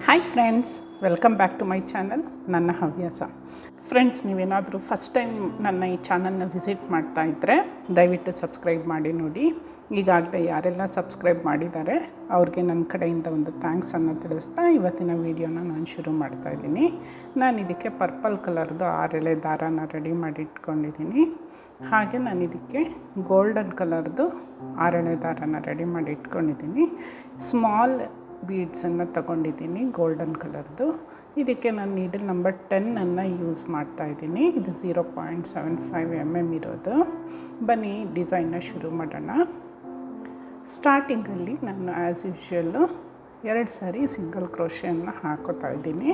Hi friends, welcome back to my channel. ನನ್ನ ಹವ್ಯಾಸ. Friends, ನೀವೇನಾದರೂ ಫಸ್ಟ್ ಟೈಮ್ ನನ್ನ ಈ ಚಾನಲ್ನ ವಿಸಿಟ್ ಮಾಡ್ತಾ ಇದ್ದರೆ ದಯವಿಟ್ಟು ಸಬ್ಸ್ಕ್ರೈಬ್ ಮಾಡಿ ನೋಡಿ. ಈಗಾಗಲೇ ಯಾರೆಲ್ಲ ಸಬ್ಸ್ಕ್ರೈಬ್ ಮಾಡಿದ್ದಾರೆ ಅವ್ರಿಗೆ ನನ್ನ ಕಡೆಯಿಂದ ಒಂದು ಥ್ಯಾಂಕ್ಸನ್ನು ತಿಳಿಸ್ತಾ ಇವತ್ತಿನ ವೀಡಿಯೋನ ನಾನು ಶುರು ಮಾಡ್ತಾಯಿದ್ದೀನಿ. ನಾನು ಇದಕ್ಕೆ ಪರ್ಪಲ್ ಕಲರ್ದು 6 ಎಳೆ ದಾರಾನ ರೆಡಿ ಮಾಡಿ ಇಟ್ಕೊಂಡಿದ್ದೀನಿ. ಹಾಗೆ ನಾನು ಇದಕ್ಕೆ ಗೋಲ್ಡನ್ ಕಲರ್ದು 6 ಎಳೆ ದಾರಾನ ರೆಡಿ ಮಾಡಿ ಇಟ್ಕೊಂಡಿದ್ದೀನಿ. ಸ್ಮಾಲ್ ಬೀಡ್ಸನ್ನು ತಗೊಂಡಿದ್ದೀನಿ ಗೋಲ್ಡನ್ ಕಲರ್ದು. ಇದಕ್ಕೆ ನಾನು ನೀಡಲ್ ನಂಬರ್ 10 ಯೂಸ್ ಮಾಡ್ತಾಯಿದ್ದೀನಿ. ಇದು 0.75 mm ಇರೋದು. ಬನ್ನಿ ಡಿಸೈನ್ನ ಶುರು ಮಾಡೋಣ. ಸ್ಟಾರ್ಟಿಂಗಲ್ಲಿ ನಾನು ಆ್ಯಸ್ ಯೂಶ್ವಲ್ಲು 2 ಸಾರಿ ಸಿಂಗಲ್ ಕ್ರೋಶೆಯನ್ನು ಹಾಕೋತಾ ಇದ್ದೀನಿ.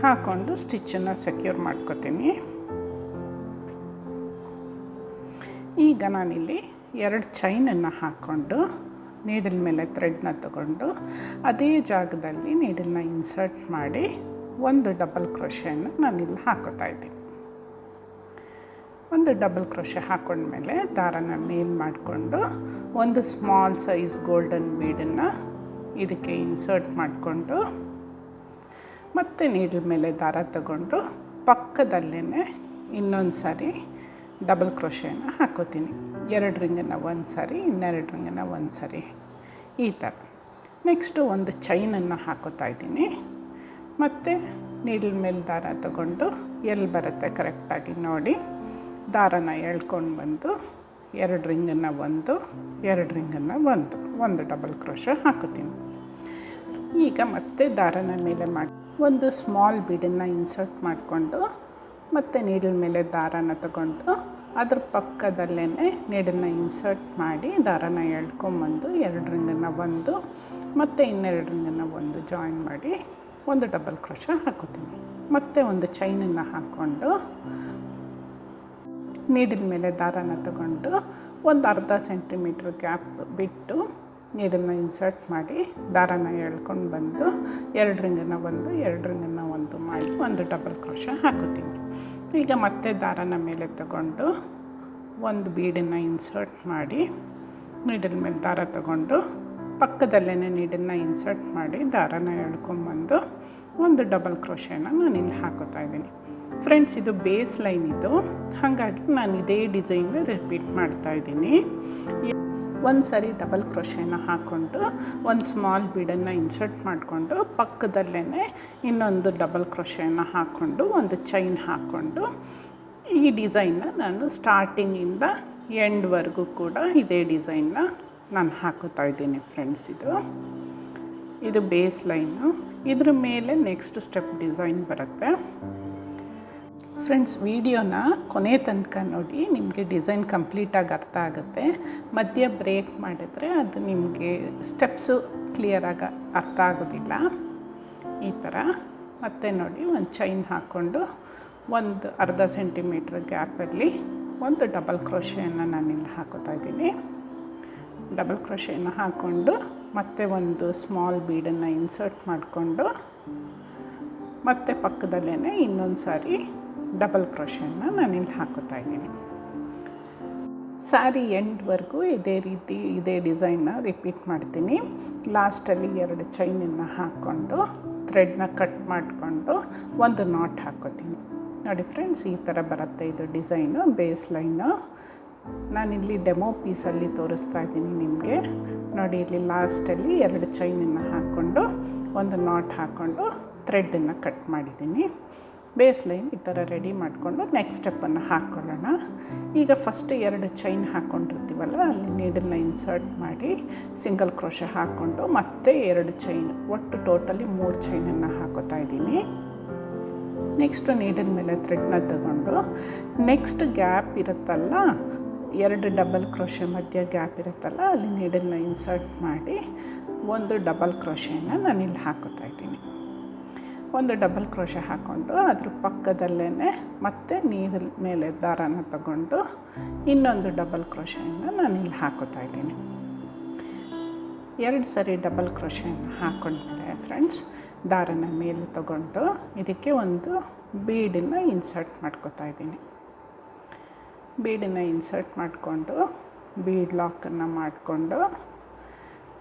ಹಾಕ್ಕೊಂಡು ಸ್ಟಿಚ್ಚನ್ನು ಸೆಕ್ಯೂರ್ ಮಾಡ್ಕೋತೀನಿ. ಈಗ ನಾನಿಲ್ಲಿ 2 ಚೈನನ್ನು ಹಾಕ್ಕೊಂಡು ನೀಡಲ್ ಮೇಲೆ ಥ್ರೆಡ್ನ ತಗೊಂಡು ಅದೇ ಜಾಗದಲ್ಲಿ ನೀಡಲ್ನ ಇನ್ಸರ್ಟ್ ಮಾಡಿ ಒಂದು ಡಬಲ್ ಕ್ರೋಶೆಯನ್ನು ನಾನಿಲ್ಲಿ ಹಾಕೋತಾ ಇದ್ದೀನಿ. ಒಂದು ಡಬಲ್ ಕ್ರೋಶೆ ಹಾಕೊಂಡ್ಮೇಲೆ ದಾರನ ಮೇಲ್ ಮಾಡಿಕೊಂಡು ಒಂದು ಸ್ಮಾಲ್ ಸೈಜ್ ಗೋಲ್ಡನ್ ಬೀಡನ್ನು ಇದಕ್ಕೆ ಇನ್ಸರ್ಟ್ ಮಾಡಿಕೊಂಡು ಮತ್ತೆ ನೀಡಲ್ ಮೇಲೆ ದಾರ ತಗೊಂಡು ಪಕ್ಕದಲ್ಲೇ ಇನ್ನೊಂದು ಸಾರಿ ಡಬಲ್ ಕ್ರೋಶೆಯನ್ನು ಹಾಕೋತೀನಿ. 2 ರಿಂಗನ್ನು ಒಂದು ಸಾರಿ, 2 ರಿಂಗನ್ನು ಒಂದು ಸಾರಿ, ಈ ಥರ. ನೆಕ್ಸ್ಟು ಒಂದು ಚೈನನ್ನು ಹಾಕೋತಾ ಇದ್ದೀನಿ. ಮತ್ತು ನೀಡಲ್ ಮೇಲೆ ದಾರ ತಗೊಂಡು ಎಲ್ಲಿ ಬರುತ್ತೆ ಕರೆಕ್ಟಾಗಿ ನೋಡಿ ದಾರನ ಎಳ್ಕೊಂಡು ಬಂದು 2 ರಿಂಗನ್ನು ಒಂದು, 2 ರಿಂಗನ್ನು ಒಂದು ಡಬಲ್ ಕ್ರೋಶೆ ಹಾಕೋತೀನಿ. ಈಗ ಮತ್ತೆ ದಾರನ ಮೇಲೆ ಮಾಡಿ ಒಂದು ಸ್ಮಾಲ್ ಬೀಡನ್ನು ಇನ್ಸರ್ಟ್ ಮಾಡಿಕೊಂಡು ಮತ್ತು ನೀಡಲ್ ಮೇಲೆ ದಾರನ ತಗೊಂಡು ಅದ್ರ ಪಕ್ಕದಲ್ಲೇ ನೀಡಲ್ನ ಇನ್ಸರ್ಟ್ ಮಾಡಿ ದಾರನ ಎಳ್ಕೊಂಬಂದು 2 ರಿಂಗನ್ನು ಒಂದು ಮತ್ತು 2 ರಿಂಗನ್ನು ಒಂದು ಜಾಯಿನ್ ಮಾಡಿ ಒಂದು ಡಬಲ್ ಕ್ರೋಶೆ ಹಾಕೋತೀನಿ. ಮತ್ತು ಒಂದು ಚೈನನ್ನು ಹಾಕ್ಕೊಂಡು ನೀಡಲ್ ಮೇಲೆ ದಾರನ ತಗೊಂಡು ಒಂದು ಅರ್ಧ ಸೆಂಟಿಮೀಟ್ರ್ ಗ್ಯಾಪ್ ಬಿಟ್ಟು ನೀಡಲ್ನ ಇನ್ಸರ್ಟ್ ಮಾಡಿ ದಾರನ ಎಳ್ಕೊಂಡು ಬಂದು 2 ರಿಂಗನ್ನು ಒಂದು, 2 ರಿಂಗನ್ನು ಒಂದು ಮಾಡಿ ಒಂದು ಡಬಲ್ ಕ್ರೋಶೆ ಹಾಕೋತೀನಿ. ಈಗ ಮತ್ತೆ ದಾರನ ಮೇಲೆ ತಗೊಂಡು ಒಂದು ಬೀಡನ್ನು ಇನ್ಸರ್ಟ್ ಮಾಡಿ ನೀಡಲ್ ಮೇಲೆ ದಾರ ತಗೊಂಡು ಪಕ್ಕದಲ್ಲೇ ನೀಡಲ್ನ ಇನ್ಸರ್ಟ್ ಮಾಡಿ ದಾರನ ಎಳ್ಕೊಂಬಂದು ಒಂದು ಡಬಲ್ ಕ್ರೋಶೆನ ನಾನಿಲ್ಲಿ ಹಾಕೋತಾ ಇದ್ದೀನಿ. ಫ್ರೆಂಡ್ಸ್, ಇದು ಬೇಸ್ ಲೈನ್ ಇದು, ಹಾಗಾಗಿ ನಾನು ಇದೇ ಡಿಸೈನ್ ರಿಪೀಟ್ ಮಾಡ್ತಾಯಿದ್ದೀನಿ. ಒಂದು ಸಾರಿ ಡಬಲ್ ಕ್ರೋಶೆನ ಹಾಕ್ಕೊಂಡು ಒಂದು ಸ್ಮಾಲ್ ಬೀಡನ್ನು ಇನ್ಸರ್ಟ್ ಮಾಡಿಕೊಂಡು ಪಕ್ಕದಲ್ಲೇ ಇನ್ನೊಂದು ಡಬಲ್ ಕ್ರೋಶೆಯನ್ನು ಹಾಕ್ಕೊಂಡು ಒಂದು ಚೈನ್ ಹಾಕ್ಕೊಂಡು ಈ ಡಿಸೈನ್ನ ನಾನು ಸ್ಟಾರ್ಟಿಂಗಿಂದ ಎಂಡ್ವರೆಗೂ ಕೂಡ ಇದೇ ಡಿಸೈನ್ನ ನಾನು ಹಾಕೋತಾ ಇದ್ದೀನಿ. ಫ್ರೆಂಡ್ಸ್, ಇದು ಬೇಸ್ ಲೈನು. ಇದ್ರ ಮೇಲೆ ನೆಕ್ಸ್ಟ್ ಸ್ಟೆಪ್ ಡಿಸೈನ್ ಬರುತ್ತೆ. ಫ್ರೆಂಡ್ಸ್, ವಿಡಿಯೋನ ಕೊನೆ ತನಕ ನೋಡಿ, ನಿಮಗೆ ಡಿಸೈನ್ ಕಂಪ್ಲೀಟಾಗಿ ಅರ್ಥ ಆಗುತ್ತೆ. ಮಧ್ಯ ಬ್ರೇಕ್ ಮಾಡಿದರೆ ಅದು ನಿಮಗೆ ಸ್ಟೆಪ್ಸು ಕ್ಲಿಯರಾಗಿ ಅರ್ಥ ಆಗೋದಿಲ್ಲ. ಈ ಥರ ಮತ್ತೆ ನೋಡಿ ಒಂದು ಚೈನ್ ಹಾಕ್ಕೊಂಡು ಒಂದು ಅರ್ಧ ಸೆಂಟಿಮೀಟ್ರ್ ಗ್ಯಾಪಲ್ಲಿ ಒಂದು ಡಬಲ್ ಕ್ರೋಶೆಯನ್ನು ನಾನಿಲ್ಲಿ ಹಾಕೋತಾ ಇದ್ದೀನಿ. ಡಬಲ್ ಕ್ರೋಶೆಯನ್ನು ಹಾಕ್ಕೊಂಡು ಮತ್ತೆ ಒಂದು ಸ್ಮಾಲ್ ಬೀಡನ್ನು ಇನ್ಸರ್ಟ್ ಮಾಡಿಕೊಂಡು ಮತ್ತೆ ಪಕ್ಕದಲ್ಲೇ ಇನ್ನೊಂದು ಸಾರಿ ಡಬಲ್ ಕ್ರೋಶೆಯನ್ನು ನಾನಿಲ್ಲಿ ಹಾಕೋತಾ ಇದ್ದೀನಿ. ಸ್ಯಾರಿ ಎಂಡ್ವರೆಗೂ ಇದೇ ಡಿಸೈನ್ನ ರಿಪೀಟ್ ಮಾಡ್ತೀನಿ. ಲಾಸ್ಟಲ್ಲಿ 2 ಚೈನನ್ನು ಹಾಕ್ಕೊಂಡು ಥ್ರೆಡ್ನ ಕಟ್ ಮಾಡಿಕೊಂಡು ಒಂದು ನಾಟ್ ಹಾಕೋತೀನಿ. ನೋಡಿ ಫ್ರೆಂಡ್ಸ್, ಈ ಥರ ಬರುತ್ತೆ ಇದು ಡಿಸೈನು, ಬೇಸ್ ಲೈನು. ನಾನಿಲ್ಲಿ ಡೆಮೋ ಪೀಸಲ್ಲಿ ತೋರಿಸ್ತಾ ಇದ್ದೀನಿ ನಿಮಗೆ. ನೋಡಿ, ಇಲ್ಲಿ ಲಾಸ್ಟಲ್ಲಿ 2 ಚೈನನ್ನು ಹಾಕ್ಕೊಂಡು ಒಂದು ನಾಟ್ ಹಾಕ್ಕೊಂಡು ಥ್ರೆಡ್ಡನ್ನು ಕಟ್ ಮಾಡಿದ್ದೀನಿ. ಬೇಸ್ ಲೈನ್ ಈ ಥರ ರೆಡಿ ಮಾಡಿಕೊಂಡು ನೆಕ್ಸ್ಟ್ ಸ್ಟೆಪ್ಪನ್ನು ಹಾಕ್ಕೊಳ್ಳೋಣ. ಈಗ ಫಸ್ಟ್ 2 ಚೈನ್ ಹಾಕ್ಕೊಂಡಿರ್ತೀವಲ್ಲ, ಅಲ್ಲಿ ನೀಡಲ್ನ ಇನ್ಸರ್ಟ್ ಮಾಡಿ ಸಿಂಗಲ್ ಕ್ರೋಶೆ ಹಾಕ್ಕೊಂಡು ಮತ್ತೆ 2 ಚೈನ್, ಒಟ್ಟು ಟೋಟಲಿ 3 ಚೈನನ್ನು ಹಾಕೋತಾ ಇದ್ದೀನಿ. ನೆಕ್ಸ್ಟು ನೀಡಲ್ ಮೇಲೆ ಥ್ರೆಡ್ನ ತಗೊಂಡು ನೆಕ್ಸ್ಟ್ ಗ್ಯಾಪ್ ಇರುತ್ತಲ್ಲ, 2 ಡಬಲ್ ಕ್ರೋಶೆ ಮಧ್ಯ ಗ್ಯಾಪ್ ಇರುತ್ತಲ್ಲ, ಅಲ್ಲಿ ನೀಡಲ್ನ ಇನ್ಸರ್ಟ್ ಮಾಡಿ ಒಂದು ಡಬಲ್ ಕ್ರೋಶೆಯನ್ನು ನಾನಿಲ್ಲಿ ಹಾಕೋತಾ ಇದ್ದೀನಿ. ಒಂದು ಡಬಲ್ ಕ್ರೋಶೆ ಹಾಕ್ಕೊಂಡು ಅದ್ರ ಪಕ್ಕದಲ್ಲೇ ಮತ್ತೆ ನೀಡಲ್ ಮೇಲೆ ದಾರನ ತಗೊಂಡು ಇನ್ನೊಂದು ಡಬಲ್ ಕ್ರೋಶೆಯನ್ನು ನಾನಿಲ್ಲಿ ಹಾಕೋತಾ ಇದ್ದೀನಿ. 2 ಸರಿ ಡಬಲ್ ಕ್ರೋಶೆಯನ್ನು ಹಾಕ್ಕೊಂಡ್ಮೇಲೆ ಫ್ರೆಂಡ್ಸ್, ದಾರನ ಮೇಲೆ ತಗೊಂಡು ಇದಕ್ಕೆ ಒಂದು ಬೀಡನ್ನು ಇನ್ಸರ್ಟ್ ಮಾಡ್ಕೋತಾ ಇದ್ದೀನಿ. ಬೀಡನ್ನು ಇನ್ಸರ್ಟ್ ಮಾಡಿಕೊಂಡು ಬೀಡ್ ಲಾಕನ್ನು ಮಾಡಿಕೊಂಡು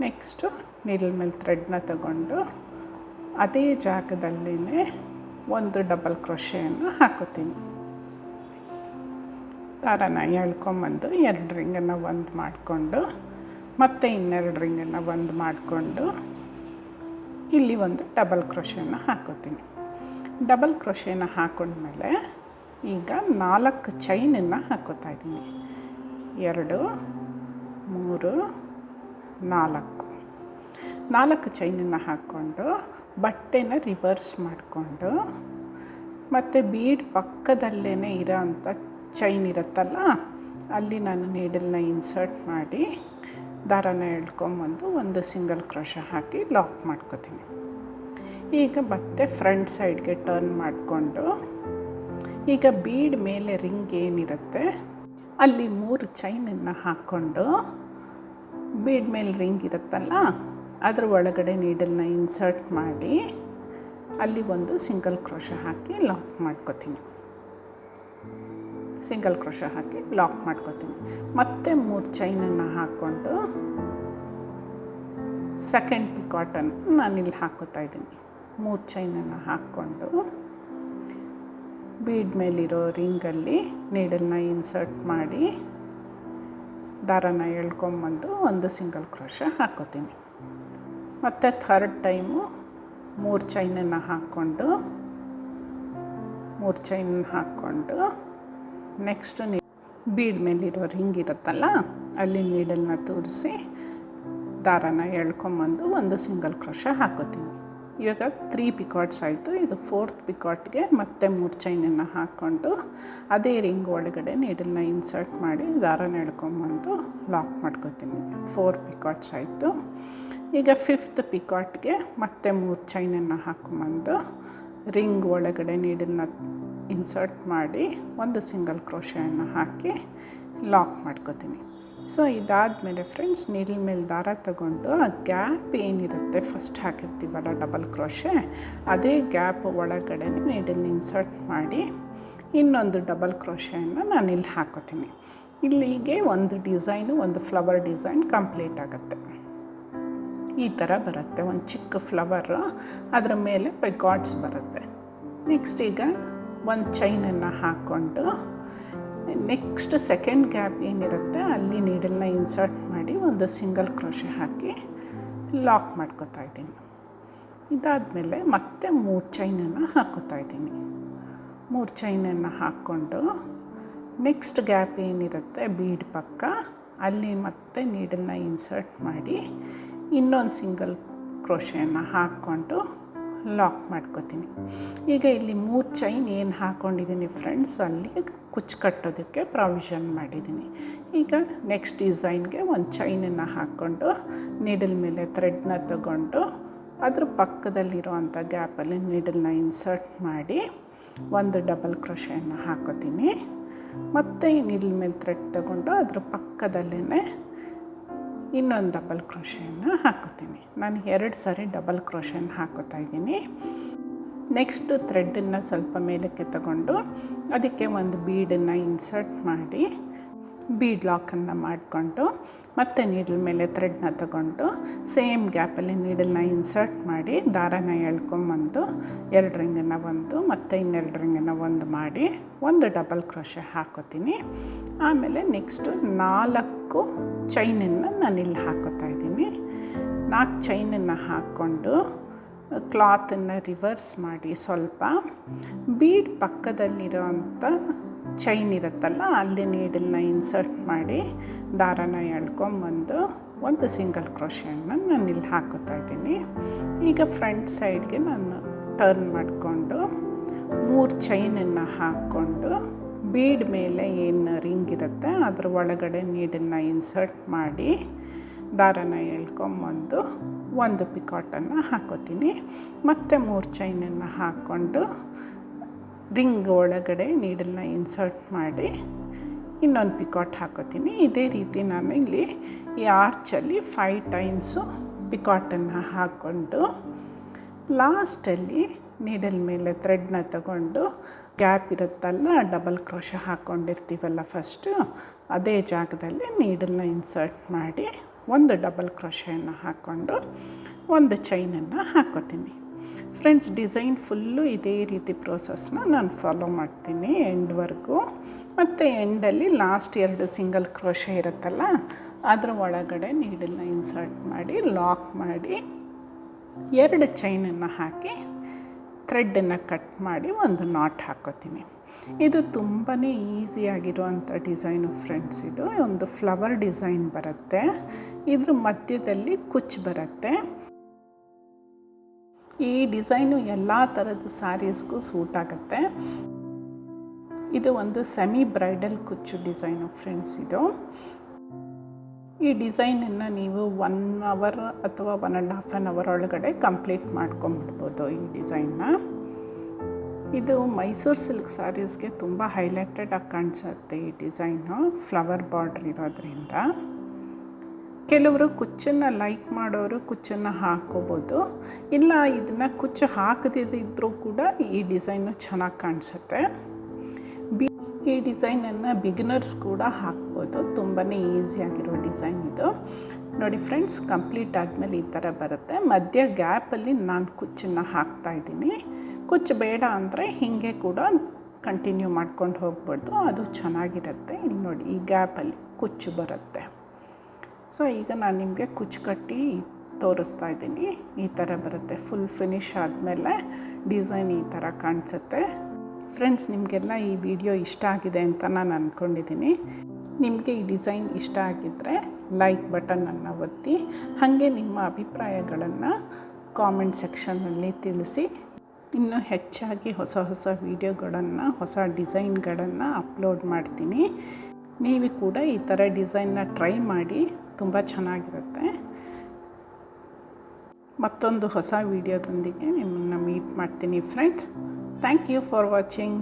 ನೆಕ್ಸ್ಟು ನೀಡಲ್ ಮೇಲೆ ಥ್ರೆಡ್ನ ತಗೊಂಡು ಅದೇ ಜಾಗದಲ್ಲೇ ಒಂದು ಡಬಲ್ ಕ್ರೋಶೆಯನ್ನು ಹಾಕೋತೀನಿ. ದಾರನ ಎಳ್ಕೊಂಬಂದು 2 ರಿಂಗನ್ನು ಒಂದು ಮಾಡಿಕೊಂಡು ಮತ್ತೆ ಇನ್ನೆರಡು ರಿಂಗನ್ನು ಒಂದು ಮಾಡಿಕೊಂಡು ಇಲ್ಲಿ ಒಂದು ಡಬಲ್ ಕ್ರೋಶೆಯನ್ನು ಹಾಕೋತೀನಿ. ಡಬಲ್ ಕ್ರೋಶೆನ ಹಾಕೊಂಡ್ಮೇಲೆ ಈಗ 4 ಚೈನನ್ನು ಹಾಕೋತಾ ಇದ್ದೀನಿ. 2 3 4 ಚೈನನ್ನು ಹಾಕ್ಕೊಂಡು ಬಟ್ಟೆನ ರಿವರ್ಸ್ ಮಾಡಿಕೊಂಡು ಮತ್ತು ಬೀಡ್ ಪಕ್ಕದಲ್ಲೇ ಇರೋ ಅಂಥ ಚೈನ್ ಇರುತ್ತಲ್ಲ ಅಲ್ಲಿ ನಾನು ನೀಡಲ್ನ ಇನ್ಸರ್ಟ್ ಮಾಡಿ ದಾರನ ಎಳ್ಕೊಂಬಂದು ಒಂದು ಸಿಂಗಲ್ ಕ್ರೋಶ ಹಾಕಿ ಲಾಕ್ ಮಾಡ್ಕೋತೀನಿ. ಈಗ ಮತ್ತೆ ಫ್ರಂಟ್ ಸೈಡ್ಗೆ ಟರ್ನ್ ಮಾಡಿಕೊಂಡು ಈಗ ಬೀಡ್ ಮೇಲೆ ರಿಂಗ್ ಏನಿರುತ್ತೆ ಅಲ್ಲಿ 3 ಚೈನನ್ನು ಹಾಕ್ಕೊಂಡು ಬೀಡ್ ಮೇಲೆ ರಿಂಗ್ ಇರುತ್ತಲ್ಲ ಅದ್ರ ಒಳಗಡೆ ನೀಡಲ್ನ ಇನ್ಸರ್ಟ್ ಮಾಡಿ ಅಲ್ಲಿ ಒಂದು ಸಿಂಗಲ್ ಕ್ರೋಶ ಹಾಕಿ ಲಾಕ್ ಮಾಡ್ಕೋತೀನಿ. ಸಿಂಗಲ್ ಕ್ರೋಶ ಹಾಕಿ ಲಾಕ್ ಮಾಡ್ಕೋತೀನಿ. ಮತ್ತೆ 3 ಚೈನನ್ನು ಹಾಕ್ಕೊಂಡು ಸೆಕೆಂಡ್ ಪಿಕಾಟನ್ನು ನಾನಿಲ್ಲಿ ಹಾಕೋತಾ ಇದ್ದೀನಿ. 3 ಚೈನನ್ನು ಹಾಕ್ಕೊಂಡು ಬೀಡ್ ಮೇಲಿರೋ ರಿಂಗಲ್ಲಿ ನೀಡಲ್ನ ಇನ್ಸರ್ಟ್ ಮಾಡಿ ದಾರನ ಎಳ್ಕೊಂಬಂದು ಒಂದು ಸಿಂಗಲ್ ಕ್ರೋಶ ಹಾಕೋತೀನಿ. ಮತ್ತು ಥರ್ಡ್ ಟೈಮು 3 ಚೈನನ್ನು ಹಾಕ್ಕೊಂಡು 3 ಚೈನ್ ಹಾಕ್ಕೊಂಡು ನೆಕ್ಸ್ಟ್ ಬೀಡ್ ಮೇಲಿರೋ ರಿಂಗ್ ಇರುತ್ತಲ್ಲ ಅಲ್ಲಿ ನೀಡಲ್ನ ತೋರಿಸಿ ದಾರನ ಎಳ್ಕೊಂಬಂದು ಒಂದು ಸಿಂಗಲ್ ಕ್ರೋಶ ಹಾಕೋತೀನಿ. ಇವಾಗ 3 ಪಿಕಾಟ್ಸ್ ಆಯಿತು. ಇದು 4th ಪಿಕಾಟ್ಗೆ ಮತ್ತೆ 3 ಚೈನನ್ನು ಹಾಕ್ಕೊಂಡು ಅದೇ ರಿಂಗ್ ಒಳಗಡೆ ನೀಡಲ್ನ ಇನ್ಸರ್ಟ್ ಮಾಡಿ ದಾರನ ಎಳ್ಕೊಂಬಂದು ಲಾಕ್ ಮಾಡ್ಕೋತೀನಿ. 4 ಪಿಕಾಟ್ಸ್ ಆಯಿತು. ಈಗ 5th ಪಿಕಾಟ್ಗೆ ಮತ್ತೆ 3 ಚೈನನ್ನು ಹಾಕೊಂಬಂದು ರಿಂಗ್ ಒಳಗಡೆ ನೀಡಲ್ನ ಇನ್ಸರ್ಟ್ ಮಾಡಿ ಒಂದು ಸಿಂಗಲ್ ಕ್ರೋಶೆಯನ್ನು ಹಾಕಿ ಲಾಕ್ ಮಾಡ್ಕೋತೀನಿ. ಸೊ ಇದಾದಮೇಲೆ ಫ್ರೆಂಡ್ಸ್ ನೀಡಲ್ ಮೇಲೆ ದಾರ ತಗೊಂಡು ಆ ಗ್ಯಾಪ್ ಏನಿರುತ್ತೆ ಫಸ್ಟ್ ಹಾಕಿರ್ತೀವಲ್ಲ ಡಬಲ್ ಕ್ರೋಶೆ ಅದೇ ಗ್ಯಾಪ್ ಒಳಗಡೆ ನೀಡಲ್ನ ಇನ್ಸರ್ಟ್ ಮಾಡಿ ಇನ್ನೊಂದು ಡಬಲ್ ಕ್ರೋಶೆಯನ್ನು ನಾನಿಲ್ಲಿ ಹಾಕೋತೀನಿ. ಇಲ್ಲಿಗೆ ಒಂದು ಡಿಸೈನು ಒಂದು ಫ್ಲವರ್ ಡಿಸೈನ್ ಕಂಪ್ಲೀಟ್ ಆಗುತ್ತೆ. ಈ ಥರ ಬರುತ್ತೆ ಒಂದು ಚಿಕ್ಕ ಫ್ಲವರು, ಅದರ ಮೇಲೆ ಪಿಕಾಟ್ಸ್ ಬರುತ್ತೆ. ನೆಕ್ಸ್ಟ್ ಈಗ ಒಂದು ಚೈನನ್ನು ಹಾಕ್ಕೊಂಡು ನೆಕ್ಸ್ಟ್ ಸೆಕೆಂಡ್ ಗ್ಯಾಪ್ ಏನಿರುತ್ತೆ ಅಲ್ಲಿ ನೀಡಲ್ನ ಇನ್ಸರ್ಟ್ ಮಾಡಿ ಒಂದು ಸಿಂಗಲ್ ಕ್ರೋಶೆ ಹಾಕಿ ಲಾಕ್ ಮಾಡ್ಕೋತಾ ಇದ್ದೀನಿ. ಇದಾದಮೇಲೆ ಮತ್ತೆ 3 ಚೈನನ್ನು ಹಾಕೋತಾ ಇದ್ದೀನಿ. 3 ಚೈನನ್ನು ಹಾಕ್ಕೊಂಡು ನೆಕ್ಸ್ಟ್ ಗ್ಯಾಪ್ ಏನಿರುತ್ತೆ ಬೀಡ್ ಪಕ್ಕ ಅಲ್ಲಿ ಮತ್ತೆ ನೀಡಲ್ನ ಇನ್ಸರ್ಟ್ ಮಾಡಿ ಇನ್ನೊಂದು ಸಿಂಗಲ್ ಕ್ರೋಶೆಯನ್ನು ಹಾಕ್ಕೊಂಡು ಲಾಕ್ ಮಾಡ್ಕೋತೀನಿ. ಈಗ ಇಲ್ಲಿ 3 ಚೈನ್ ಏನು ಹಾಕ್ಕೊಂಡಿದ್ದೀನಿ ಫ್ರೆಂಡ್ಸ್ ಅಲ್ಲಿ ಕುಚ್ಚು ಕಟ್ಟೋದಕ್ಕೆ ಪ್ರಾವಿಷನ್ ಮಾಡಿದ್ದೀನಿ. ಈಗ ನೆಕ್ಸ್ಟ್ ಡಿಸೈನ್ಗೆ ಒಂದು ಚೈನನ್ನು ಹಾಕ್ಕೊಂಡು ನೀಡಲ್ ಮೇಲೆ ಥ್ರೆಡ್ನ ತಗೊಂಡು ಅದ್ರ ಪಕ್ಕದಲ್ಲಿರೋವಂಥ ಗ್ಯಾಪಲ್ಲಿ ನೀಡಲ್ನ ಇನ್ಸರ್ಟ್ ಮಾಡಿ ಒಂದು ಡಬಲ್ ಕ್ರೋಶೆಯನ್ನು ಹಾಕೋತೀನಿ. ಮತ್ತು ನೀಡಲ್ ಮೇಲೆ ಥ್ರೆಡ್ ತಗೊಂಡು ಅದ್ರ ಪಕ್ಕದಲ್ಲೇ ಇನ್ನೊಂದು ಡಬಲ್ ಕ್ರೋಶೆಯನ್ನು ಹಾಕೋತೀನಿ. ನಾನು 2 ಸಾರಿ ಡಬಲ್ ಕ್ರೋಶೆಯನ್ನು ಹಾಕೋತಾ ಇದ್ದೀನಿ. ನೆಕ್ಸ್ಟ್ ಥ್ರೆಡ್ಡನ್ನು ಸ್ವಲ್ಪ ಮೇಲಕ್ಕೆ ತಗೊಂಡು ಅದಕ್ಕೆ ಒಂದು ಬೀಡನ್ನು ಇನ್ಸರ್ಟ್ ಮಾಡಿ ಬೀಡ್ ಲಾಕನ್ನು ಮಾಡಿಕೊಂಡು ಮತ್ತೆ ನೀಡಲ್ ಮೇಲೆ ಥ್ರೆಡ್ನ ತಗೊಂಡು ಸೇಮ್ ಗ್ಯಾಪಲ್ಲಿ ನೀಡಲ್ನ ಇನ್ಸರ್ಟ್ ಮಾಡಿ ದಾರನ ಎಳ್ಕೊಂಬಂದು 2 ರಿಂಗನ್ನು ಒಂದು ಮತ್ತು ಇನ್ನೆರಡು ರಿಂಗನ್ನು ಒಂದು ಮಾಡಿ ಒಂದು ಡಬಲ್ ಕ್ರೋಶೆ ಹಾಕೋತೀನಿ. ಆಮೇಲೆ ನೆಕ್ಸ್ಟು 4 ಚೈನನ್ನು ನಾನಿಲ್ಲಿ ಹಾಕೋತಾ ಇದ್ದೀನಿ. 4 ಚೈನನ್ನು ಹಾಕ್ಕೊಂಡು ಕ್ಲಾತನ್ನು ರಿವರ್ಸ್ ಮಾಡಿ ಸ್ವಲ್ಪ ಬೀಡ್ ಪಕ್ಕದಲ್ಲಿರೋ ಅಂಥ ಚೈನ್ ಇರುತ್ತಲ್ಲ ಅಲ್ಲಿ ನೀಡಲ್ನ ಇನ್ಸರ್ಟ್ ಮಾಡಿ ದಾರನ ಎಳ್ಕೊಂಬಂದು ಒಂದು ಸಿಂಗಲ್ ಕ್ರೋಶೆಯನ್ನು ನಾನು ಇಲ್ಲಿ ಹಾಕೋತಾ ಇದ್ದೀನಿ. ಈಗ ಫ್ರಂಟ್ ಸೈಡ್ಗೆ ನಾನು ಟರ್ನ್ ಮಾಡಿಕೊಂಡು 3 ಚೈನನ್ನು ಹಾಕ್ಕೊಂಡು ಬೀಡ್ ಮೇಲೆ ಏನು ರಿಂಗ್ ಇರುತ್ತೆ ಅದ್ರ ಒಳಗಡೆ ನೀಡಲ್ನ ಇನ್ಸರ್ಟ್ ಮಾಡಿ ದಾರನ ಎಳ್ಕೊಂಬಂದು ಒಂದು ಪಿಕಾಟನ್ನು ಹಾಕೋತೀನಿ. ಮತ್ತು 3 ಚೈನನ್ನು ಹಾಕ್ಕೊಂಡು ರಿಂಗ್ ಒಳಗಡೆ ನೀಡಲ್ನ ಇನ್ಸರ್ಟ್ ಮಾಡಿ ಇನ್ನೊಂದು ಪಿಕಾಟ್ ಹಾಕೋತೀನಿ. ಇದೇ ರೀತಿ ನಾನು ಇಲ್ಲಿ ಈ ಆರ್ಚಲ್ಲಿ 5 ಟೈಮ್ಸು ಪಿಕಾಟನ್ನು ಹಾಕ್ಕೊಂಡು ಲಾಸ್ಟಲ್ಲಿ ನೀಡಲ್ ಮೇಲೆ ಥ್ರೆಡ್ನ ತಗೊಂಡು ಗ್ಯಾಪ್ ಇರುತ್ತಲ್ಲ ಡಬಲ್ ಕ್ರೋಶ ಹಾಕ್ಕೊಂಡಿರ್ತೀವಲ್ಲ ಫಸ್ಟು ಅದೇ ಜಾಗದಲ್ಲಿ ನೀಡಲ್ನ ಇನ್ಸರ್ಟ್ ಮಾಡಿ ಒಂದು ಡಬಲ್ ಕ್ರೋಶೆಯನ್ನು ಹಾಕ್ಕೊಂಡು ಒಂದು ಚೈನನ್ನು ಹಾಕ್ಕೋತೀನಿ. ಫ್ರೆಂಡ್ಸ್, ಡಿಸೈನ್ ಫುಲ್ಲು ಇದೇ ರೀತಿ ಪ್ರೋಸೆಸ್ನ ನಾನು ಫಾಲೋ ಮಾಡ್ತೀನಿ ಎಂಡ್ವರೆಗೂ. ಮತ್ತು ಎಂಡಲ್ಲಿ ಲಾಸ್ಟ್ 2 ಸಿಂಗಲ್ ಕ್ರೋಶೆ ಇರುತ್ತಲ್ಲ, ಅದರ ಒಳಗಡೆ ನೀಡಲ್ನ ಇನ್ಸರ್ಟ್ ಮಾಡಿ ಲಾಕ್ ಮಾಡಿ 2 ಚೈನನ್ನು ಹಾಕಿ ಥ್ರೆಡ್ಡನ್ನು ಕಟ್ ಮಾಡಿ ಒಂದು ನಾಟ್ ಹಾಕೋತೀನಿ. ಇದು ತುಂಬಾ ಈಸಿಯಾಗಿರುವಂಥ ಡಿಸೈನು ಫ್ರೆಂಡ್ಸ್. ಇದು ಒಂದು ಫ್ಲವರ್ ಡಿಸೈನ್ ಬರುತ್ತೆ, ಇದ್ರ ಮಧ್ಯದಲ್ಲಿ ಕುಚ್ಚು ಬರುತ್ತೆ. ಈ ಡಿಸೈನು ಎಲ್ಲ ಥರದ ಸ್ಯಾರೀಸ್ಗೂ ಸೂಟ್ ಆಗುತ್ತೆ. ಇದು ಒಂದು ಸೆಮಿ ಬ್ರೈಡಲ್ ಕುಚ್ಚು ಡಿಸೈನು ಫ್ರೆಂಡ್ಸ್. ಇದು ಈ ಡಿಸೈನನ್ನು ನೀವು 1 ಅವರ್ ಅಥವಾ 1.5 ಅವರ್ ಒಳಗಡೆ ಕಂಪ್ಲೀಟ್ ಮಾಡ್ಕೊಂಬಿಡ್ಬೋದು ಈ ಡಿಸೈನ್ನ. ಇದು ಮೈಸೂರು ಸಿಲ್ಕ್ ಸ್ಯಾರೀಸ್ಗೆ ತುಂಬ ಹೈಲೈಟೆಡಾಗಿ ಕಾಣಿಸುತ್ತೆ ಈ ಡಿಸೈನು, ಫ್ಲವರ್ ಬಾರ್ಡ್ರ್ ಇರೋದ್ರಿಂದ. ಕೆಲವರು ಕುಚ್ಚನ್ನು ಲೈಕ್ ಮಾಡೋರು ಕುಚ್ಚನ್ನು ಹಾಕ್ಕೋಬೋದು, ಇಲ್ಲ ಇದನ್ನು ಕುಚ್ಚು ಹಾಕದಿದ್ದರೂ ಕೂಡ ಈ ಡಿಸೈನು ಚೆನ್ನಾಗಿ ಕಾಣಿಸುತ್ತೆ. ಈ ಡಿಸೈನನ್ನು ಬಿಗಿನರ್ಸ್ ಕೂಡ ಹಾಕ್ಬೋದು, ತುಂಬಾ ಈಸಿಯಾಗಿರೋ ಡಿಸೈನ್ ಇದು. ನೋಡಿ ಫ್ರೆಂಡ್ಸ್, ಕಂಪ್ಲೀಟ್ ಆದಮೇಲೆ ಈ ಥರ ಬರುತ್ತೆ. ಮಧ್ಯ ಗ್ಯಾಪಲ್ಲಿ ನಾನು ಕುಚ್ಚನ್ನು ಹಾಕ್ತಾಯಿದ್ದೀನಿ. ಕುಚ್ಚು ಬೇಡ ಅಂದರೆ ಹೀಗೆ ಕೂಡ ಕಂಟಿನ್ಯೂ ಮಾಡ್ಕೊಂಡು ಹೋಗ್ಬಾರ್ದು, ಅದು ಚೆನ್ನಾಗಿರುತ್ತೆ. ಇಲ್ಲಿ ನೋಡಿ, ಈ ಗ್ಯಾಪಲ್ಲಿ ಕುಚ್ಚು ಬರುತ್ತೆ. ಸೊ ಈಗ ನಾನು ನಿಮಗೆ ಕುಚ್ಚು ಕಟ್ಟಿ ತೋರಿಸ್ತಾ ಇದ್ದೀನಿ. ಈ ಥರ ಬರುತ್ತೆ. ಫುಲ್ ಫಿನಿಶ್ ಆದಮೇಲೆ ಡಿಸೈನ್ ಈ ಥರ ಕಾಣಿಸುತ್ತೆ. ಫ್ರೆಂಡ್ಸ್, ನಿಮಗೆಲ್ಲ ಈ ವಿಡಿಯೋ ಇಷ್ಟ ಆಗಿದೆ ಅಂತ ನಾನು ಅಂದ್ಕೊಂಡಿದ್ದೀನಿ. ನಿಮಗೆ ಈ ಡಿಸೈನ್ ಇಷ್ಟ ಆಗಿದ್ದರೆ ಲೈಕ್ ಬಟನನ್ನು ಒತ್ತಿ, ಹಾಗೆ ನಿಮ್ಮ ಅಭಿಪ್ರಾಯಗಳನ್ನು ಕಾಮೆಂಟ್ ಸೆಕ್ಷನ್ನಲ್ಲಿ ತಿಳಿಸಿ. ಇನ್ನೂ ಹೆಚ್ಚಾಗಿ ಹೊಸ ಹೊಸ ವೀಡಿಯೋಗಳನ್ನು, ಹೊಸ ಡಿಸೈನ್ಗಳನ್ನು ಅಪ್ಲೋಡ್ ಮಾಡ್ತೀನಿ. ನೀವು ಕೂಡ ಈ ಥರ ಡಿಸೈನ್ನ ಟ್ರೈ ಮಾಡಿ, ತುಂಬ ಚೆನ್ನಾಗಿರುತ್ತೆ. ಮತ್ತೊಂದು ಹೊಸ ವೀಡಿಯೋದೊಂದಿಗೆ ನಿಮ್ಮನ್ನು ಮೀಟ್ ಮಾಡ್ತೀನಿ friends. Thank you for watching.